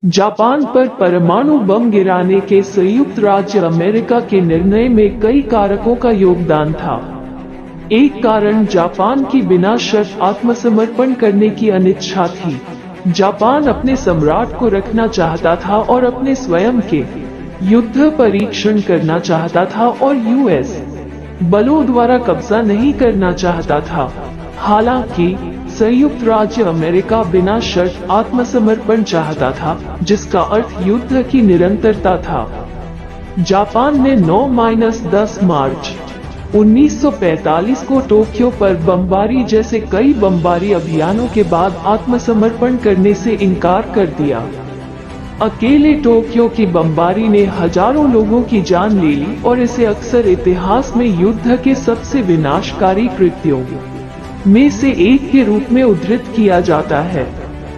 Japan पर परमाणु बम गिराने के संयुक्त राज्य अमेरिका के निर्णय में कई कारकों का योगदान था। एक कारण जापान की बिना शर्त आत्मसमर्पण करने की अनिच्छा थी। जापान अपने सम्राट को रखना चाहता था और अपने स्वयं के युद्ध परीक्षण करना चाहता था और यूएस बलों द्वारा कब्जा नहीं करना चाहता था। हालांकि संयुक्त राज्य अमेरिका बिना शर्त आत्मसमर्पण चाहता था, जिसका अर्थ युद्ध की निरंतरता था। जापान ने 9-10 मार्च 1945 को टोक्यो पर बमबारी जैसे कई बमबारी अभियानों के बाद आत्मसमर्पण करने से इनकार कर दिया। अकेले टोक्यो की बमबारी ने हजारों लोगों की जान ले ली और इसे अक्सर इतिहास में युद्ध के सबसे विनाशकारी कृत्यों में से एक के रूप में उद्धृत किया जाता है।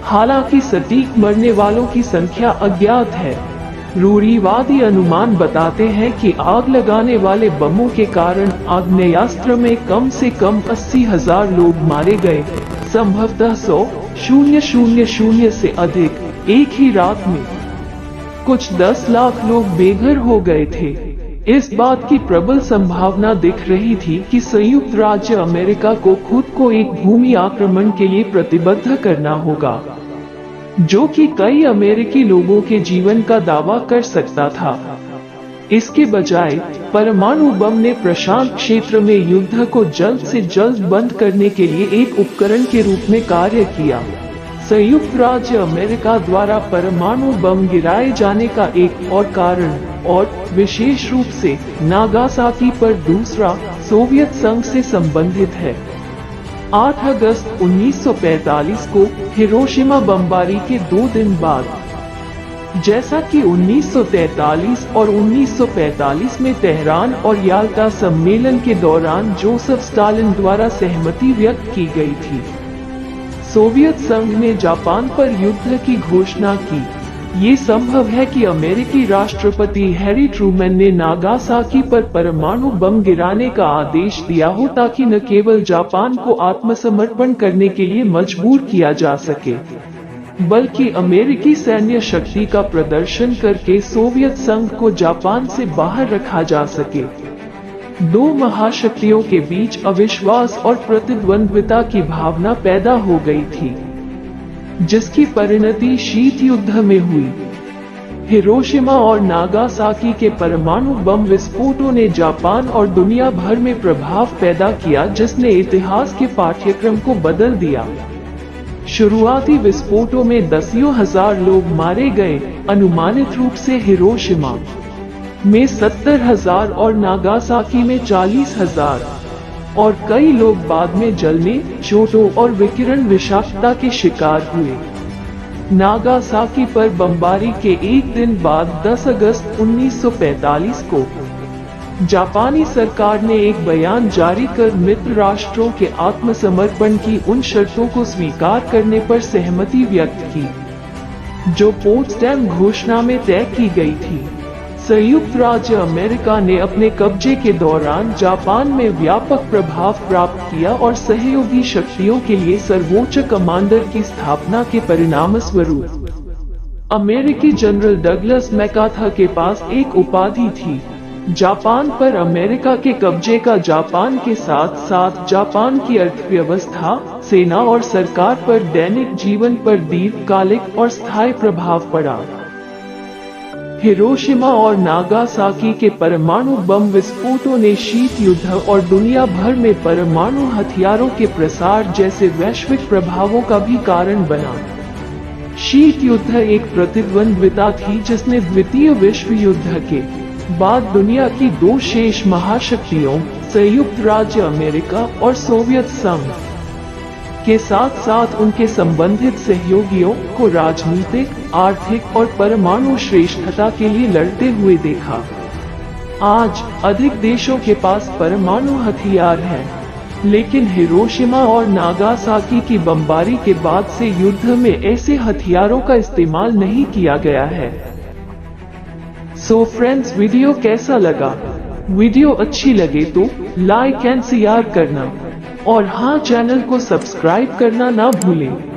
हालांकि सटीक मरने वालों की संख्या अज्ञात है। रूढ़िवादी अनुमान बताते हैं कि आग लगाने वाले बमों के कारण आग्नेयास्त्र में कम से कम 80,000 लोग मारे गए, संभवतः 100,000 से अधिक एक ही रात में। कुछ 10 लाख लोग बेघर हो गए थे। इस बात की प्रबल संभावना दिख रही थी कि संयुक्त राज्य अमेरिका को खुद को एक भूमि आक्रमण के लिए प्रतिबद्ध करना होगा, जो कि कई अमेरिकी लोगों के जीवन का दावा कर सकता था। इसके बजाय परमाणु बम ने प्रशांत क्षेत्र में युद्ध को जल्द से जल्द बंद करने के लिए एक उपकरण के रूप में कार्य किया। संयुक्त राज्य अमेरिका द्वारा परमाणु बम गिराए जाने का एक और कारण, और विशेष रूप से नागासाकी पर दूसरा, सोवियत संघ से संबंधित है। 8 अगस्त 1945 को हिरोशिमा बमबारी के 2 दिन बाद, जैसा कि 1943 और 1945 में तेहरान और याल्टा सम्मेलन के दौरान जोसेफ स्टालिन द्वारा सहमति व्यक्त की गई थी, सोवियत संघ ने जापान पर युद्ध की घोषणा की। ये संभव है कि अमेरिकी राष्ट्रपति हैरी ट्रूमैन ने नागासाकी पर परमाणु बम गिराने का आदेश दिया हो ताकि न केवल जापान को आत्मसमर्पण करने के लिए मजबूर किया जा सके, बल्कि अमेरिकी सैन्य शक्ति का प्रदर्शन करके सोवियत संघ को जापान से बाहर रखा जा सके। दो महाशक्तियों के बीच अविश्वास और प्रतिद्वंद्विता की भावना पैदा हो गई थी, जिसकी परिणति शीत युद्ध में हुई। हिरोशिमा और नागासाकी के परमाणु बम विस्फोटों ने जापान और दुनिया भर में प्रभाव पैदा किया, जिसने इतिहास के पाठ्यक्रम को बदल दिया। शुरुआती विस्फोटों में दसियों हजार लोग मारे गए, अनुमानित रूप से हिरोशिमा में 70,000 और नागासाकी में 40,000, और कई लोग बाद में जलने, चोटों और विकिरण विषाक्तता के शिकार हुए। नागासाकी पर बमबारी के एक दिन बाद 10 अगस्त 1945 को जापानी सरकार ने एक बयान जारी कर मित्र राष्ट्रों के आत्मसमर्पण की उन शर्तों को स्वीकार करने पर सहमति व्यक्त की, जो पोट्सडैम घोषणा में तय की गई थी। संयुक्त राज्य अमेरिका ने अपने कब्जे के दौरान जापान में व्यापक प्रभाव प्राप्त किया और सहयोगी शक्तियों के लिए सर्वोच्च कमांडर की स्थापना के परिणामस्वरूप अमेरिकी जनरल डगलस मैकार्थर के पास एक उपाधि थी, जापान पर अमेरिका के कब्जे का। जापान के साथ साथ जापान की अर्थव्यवस्था, सेना और सरकार पर दैनिक जीवन पर दीर्घकालिक और स्थायी प्रभाव पड़ा। हिरोशिमा और नागासाकी के परमाणु बम विस्फोटों ने शीत युद्ध और दुनिया भर में परमाणु हथियारों के प्रसार जैसे वैश्विक प्रभावों का भी कारण बना। शीत युद्ध एक प्रतिद्वंद्विता थी जिसने द्वितीय विश्व युद्ध के बाद दुनिया की 2 शेष महाशक्तियों, संयुक्त राज्य अमेरिका और सोवियत संघ के साथ साथ उनके संबंधित सहयोगियों को राजनीतिक, आर्थिक और परमाणु श्रेष्ठता के लिए लड़ते हुए देखा। आज अधिक देशों के पास परमाणु हथियार हैं, लेकिन हिरोशिमा और नागासाकी की बमबारी के बाद से युद्ध में ऐसे हथियारों का इस्तेमाल नहीं किया गया है। सो फ्रेंड्स, वीडियो कैसा लगा? वीडियो अच्छी लगे तो लाइक एंड शेयर करना, और हाँ, चैनल को सब्सक्राइब करना ना भूलें।